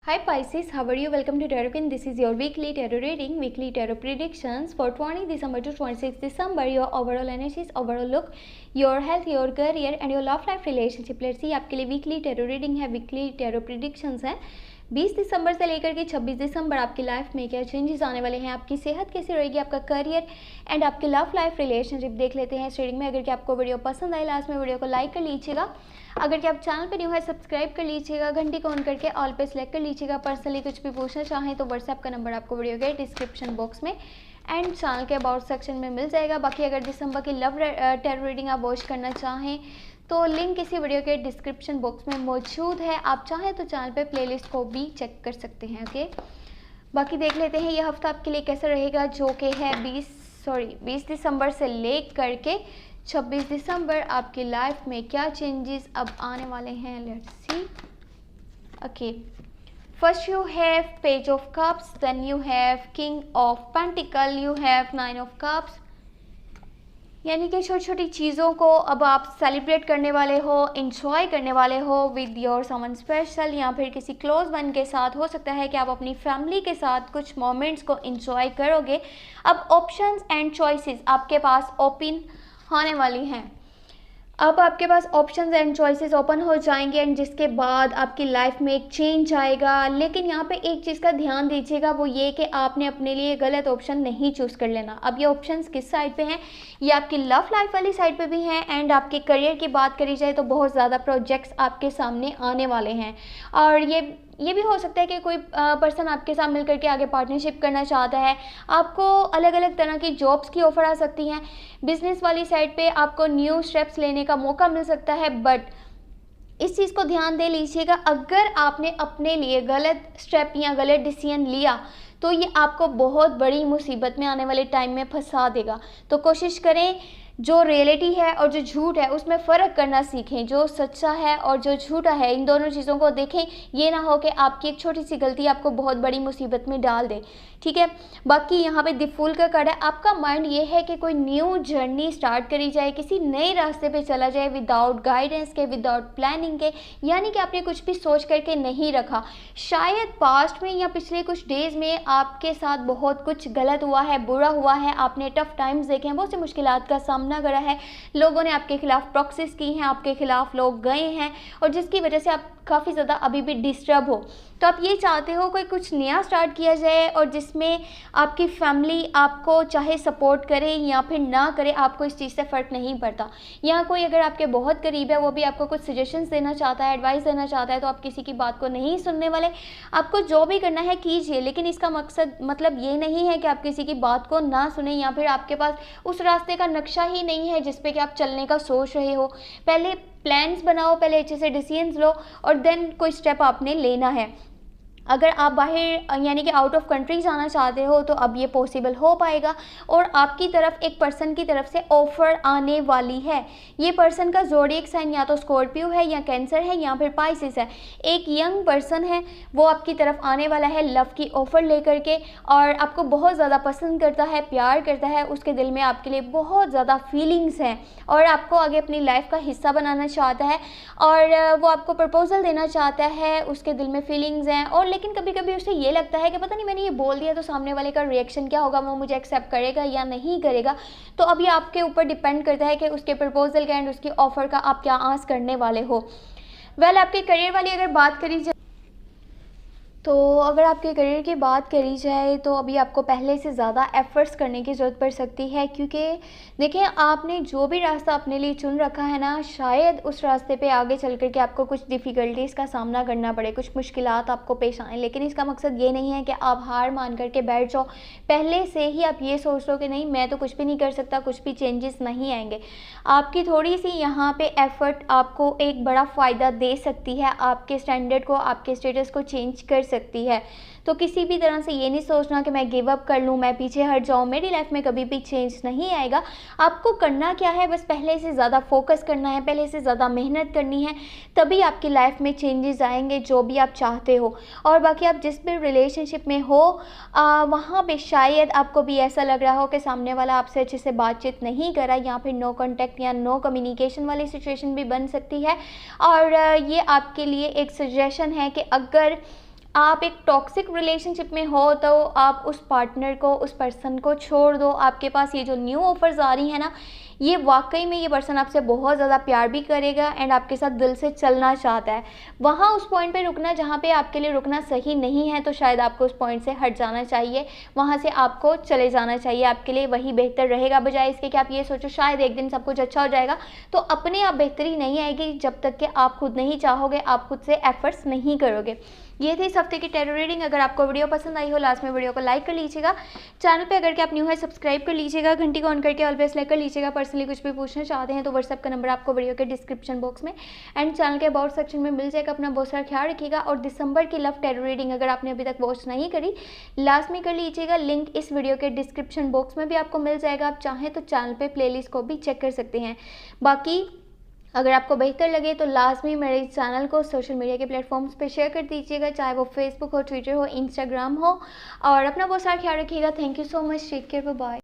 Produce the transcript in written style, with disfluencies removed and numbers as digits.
Hi Pisces, how are you? Welcome to Tarot. This is your weekly tarot reading, weekly tarot predictions for 20 December to 26 December. Your overall energies, overall look, your health, your career and your love life relationship. Let's see आपके लिए weekly tarot reading है, weekly tarot predictions है। 20 दिसंबर से लेकर के 26 दिसंबर आपकी life में क्या चेंजेस आने वाले हैं, आपकी सेहत कैसी रहेगी, आपका करियर एंड आपके लव लाइफ रिलेशनशिप देख लेते हैं इस रीडिंग में। अगर कि आपको वीडियो पसंद आए लास्ट में वीडियो को लाइक कर लीजिएगा। अगर कि आप चैनल पर न्यू है सब्सक्राइब कर लीजिएगा, घंटी को ऑन करके ऑल पे सेलेक्ट कर लीजिएगा। पर्सनली कुछ भी पूछना चाहें तो व्हाट्सएप का नंबर आपको वीडियो के डिस्क्रिप्शन बॉक्स में एंड चैनल के अबाउट सेक्शन में मिल जाएगा। बाकी अगर दिसंबर की लव टेरो रीडिंग आप वॉच करना चाहें तो लिंक इसी वीडियो के डिस्क्रिप्शन बॉक्स में मौजूद है, आप चाहें तो चैनल पे प्लेलिस्ट को भी चेक कर सकते हैं। ओके, बाकी देख लेते हैं ये हफ्ता आपके लिए कैसा रहेगा, जो कि है 20 दिसंबर से ले करके 26 दिसंबर आपकी लाइफ में क्या चेंजेस अब आने वाले हैं। Let's see. Okay, first you have page of cups, then you have king of pentacle, you have 9 of cups. यानी कि छोटी छोटी चीज़ों को अब आप सेलिब्रेट करने वाले हो, इंजॉय करने वाले हो विद योर समवन स्पेशल या फिर किसी क्लोज वन के साथ। हो सकता है कि आप अपनी फैमिली के साथ कुछ मोमेंट्स को इंजॉय करोगे। अब ऑप्शंस एंड चॉइसेस आपके पास ओपन होने वाली हैं। अब आपके पास ऑप्शंस एंड चॉइसेस ओपन हो जाएंगे एंड जिसके बाद आपकी लाइफ में एक चेंज आएगा। लेकिन यहाँ पे एक चीज़ का ध्यान दीजिएगा, वो ये कि आपने अपने लिए गलत ऑप्शन नहीं चूज़ कर लेना। अब ये ऑप्शंस किस साइड पे हैं, ये आपकी लव लाइफ वाली साइड पे भी हैं एंड आपके करियर की बात करी जाए तो बहुत ज़्यादा प्रोजेक्ट्स आपके सामने आने वाले हैं। और ये भी हो सकता है कि कोई पर्सन आपके साथ मिलकर के आगे पार्टनरशिप करना चाहता है। आपको अलग अलग तरह की जॉब्स की ऑफ़र आ सकती हैं। बिजनेस वाली साइड पे आपको न्यू स्टेप्स लेने का मौका मिल सकता है। बट इस चीज़ को ध्यान दे लीजिएगा, अगर आपने अपने लिए गलत स्टेप या गलत डिसीजन लिया तो ये आपको बहुत बड़ी मुसीबत में आने वाले टाइम में फंसा देगा। तो कोशिश करें जो रियलिटी है और जो झूठ है उसमें फ़र्क करना सीखें। जो सच्चा है और जो झूठा है इन दोनों चीज़ों को देखें। ये ना हो कि आपकी एक छोटी सी गलती आपको बहुत बड़ी मुसीबत में डाल दे। ठीक है, बाकी यहाँ पे द फूल का कार्ड है। आपका माइंड ये है कि कोई न्यू जर्नी स्टार्ट करी जाए, किसी नए रास्ते पे चला जाए विदाउट गाइडेंस के, विदाउट प्लानिंग के। यानी कि आपने कुछ भी सोच करके नहीं रखा। शायद पास्ट में या पिछले कुछ डेज़ में आपके साथ बहुत कुछ गलत हुआ है, बुरा हुआ है, आपने टफ टाइम्स देखे हैं, बहुत सी मुश्किलात का सामना करा है, लोगों ने आपके खिलाफ प्रॉक्सिस की हैं, आपके खिलाफ लोग गए हैं और जिसकी वजह से आप काफ़ी ज़्यादा अभी भी डिस्टर्ब हो। तो आप ये चाहते हो कोई कुछ नया स्टार्ट किया जाए और जिसमें आपकी फैमिली आपको चाहे सपोर्ट करे या फिर ना करे, आपको इस चीज़ से फ़र्क नहीं पड़ता। या कोई अगर आपके बहुत करीब है वो भी आपको कुछ सजेशंस देना चाहता है, एडवाइस देना चाहता है, तो आप किसी की बात को नहीं सुनने वाले। आपको जो भी करना है कीजिए, लेकिन इसका मकसद मतलब ये नहीं है कि आप किसी की बात को ना सुने या फिर आपके पास उस रास्ते का नक्शा ही नहीं है जिस पे कि आप चलने का सोच रहे हो। पहले प्लान्स बनाओ, पहले अच्छे से डिसीजंस लो और देन कोई स्टेप आपने लेना है। अगर आप बाहर यानी कि आउट ऑफ कंट्री जाना चाहते हो तो अब ये पॉसिबल हो पाएगा और आपकी तरफ एक पर्सन की तरफ से ऑफ़र आने वाली है। ये पर्सन का ज़ोडिएक साइन या तो स्कॉर्पियो है या कैंसर है या फिर पाइसिस है। एक यंग पर्सन है, वो आपकी तरफ आने वाला है लव की ऑफ़र लेकर के और आपको बहुत ज़्यादा पसंद करता है, प्यार करता है। उसके दिल में आपके लिए बहुत ज़्यादा फीलिंग्स हैं और आपको आगे अपनी लाइफ का हिस्सा बनाना चाहता है और वो आपको प्रपोजल देना चाहता है। उसके दिल में फीलिंग्स हैं और लेकिन कभी कभी उसे ये लगता है कि पता नहीं मैंने ये बोल दिया तो सामने वाले का रिएक्शन क्या होगा, वो मुझे एक्सेप्ट करेगा या नहीं करेगा। तो अब ये आपके ऊपर डिपेंड करता है कि उसके प्रपोजल का एंड उसकी ऑफ़र का आप क्या आस करने वाले हो। आपके करियर वाली अगर बात करी जाए तो अगर आपके करियर की बात करी जाए तो अभी आपको पहले से ज़्यादा एफ़र्ट्स करने की ज़रूरत पड़ सकती है, क्योंकि देखिए आपने जो भी रास्ता अपने लिए चुन रखा है ना, शायद उस रास्ते पे आगे चल कर के आपको कुछ डिफ़िकल्टीज़ का सामना करना पड़े, कुछ मुश्किलात आपको पेश आएँ। लेकिन इसका मकसद ये नहीं है कि आप हार मान कर के बैठ जाओ। पहले से ही आप ये सोच लो कि नहीं मैं तो कुछ भी नहीं कर सकता, कुछ भी चेंजेस नहीं आएंगे। आपकी थोड़ी सी यहाँ पे एफ़र्ट आपको एक बड़ा फ़ायदा दे सकती है, आपके स्टैंडर्ड को, आपके स्टेटस को चेंज कर सकती है। तो किसी भी तरह से ये नहीं सोचना कि मैं गिव अप कर लूँ, मैं पीछे हट जाऊँ, मेरी लाइफ में कभी भी चेंज नहीं आएगा। आपको करना क्या है, बस पहले से ज़्यादा फोकस करना है, पहले से ज़्यादा मेहनत करनी है, तभी आपकी लाइफ में चेंजेस आएंगे जो भी आप चाहते हो। और बाकी आप जिस भी रिलेशनशिप में हो वहाँ पे शायद आपको भी ऐसा लग रहा हो कि सामने वाला आपसे अच्छे से बातचीत नहीं करा या फिर नो कॉन्टैक्ट या नो कम्युनिकेशन वाली सिचुएशन भी बन सकती है। और ये आपके लिए एक सजेशन है कि अगर आप एक टॉक्सिक रिलेशनशिप में हो तो आप उस पार्टनर को, उस पर्सन को छोड़ दो। आपके पास ये जो न्यू ऑफर्स आ रही हैं ना, ये वाकई में ये पर्सन आपसे बहुत ज़्यादा प्यार भी करेगा एंड आपके साथ दिल से चलना चाहता है। वहाँ उस पॉइंट पे रुकना जहाँ पे आपके लिए रुकना सही नहीं है, तो शायद आपको उस पॉइंट से हट जाना चाहिए, वहाँ से आपको चले जाना चाहिए। आपके लिए वही बेहतर रहेगा, बजाय इसके कि आप ये सोचो शायद एक दिन सब कुछ अच्छा हो जाएगा। तो अपने आप बेहतरी नहीं आएगी जब तक कि आप खुद नहीं चाहोगे, आप खुद से एफर्ट्स नहीं करोगे। ये थी इस हफ्ते की टैरो रीडिंग। अगर आपको वीडियो पसंद आई हो, लास्ट में वीडियो को लाइक कर लीजिएगा। चैनल पे अगर के आप न्यू है सब्सक्राइब कर लीजिएगा, घंटी को ऑन करके ऑल पे सेलेक्ट कर लीजिएगा। पर्सनली कुछ भी पूछना चाहते हैं तो व्हाट्सएप का नंबर आपको वीडियो के डिस्क्रिप्शन बॉक्स में एंड चैनल के अबाउट सेक्शन में मिल जाएगा। अपना बहुत सारा ख्याल रखिएगा। और दिसंबर की लव टैरो रीडिंग अगर आपने अभी तक वॉच नहीं करी, लास्ट में कर लीजिएगा। लिंक इस वीडियो के डिस्क्रिप्शन बॉक्स में भी आपको मिल जाएगा। आप चाहें तो चैनल पर प्लेलिस्ट को भी चेक कर सकते हैं। बाकी अगर आपको बेहतर लगे तो लाजमी मेरे चैनल को सोशल मीडिया के प्लेटफॉर्म्स पे शेयर कर दीजिएगा, चाहे वो फेसबुक हो, ट्विटर हो, इंस्टाग्राम हो। और अपना बहुत सारा ख्याल रखिएगा। Thank you so much. Take care, bye.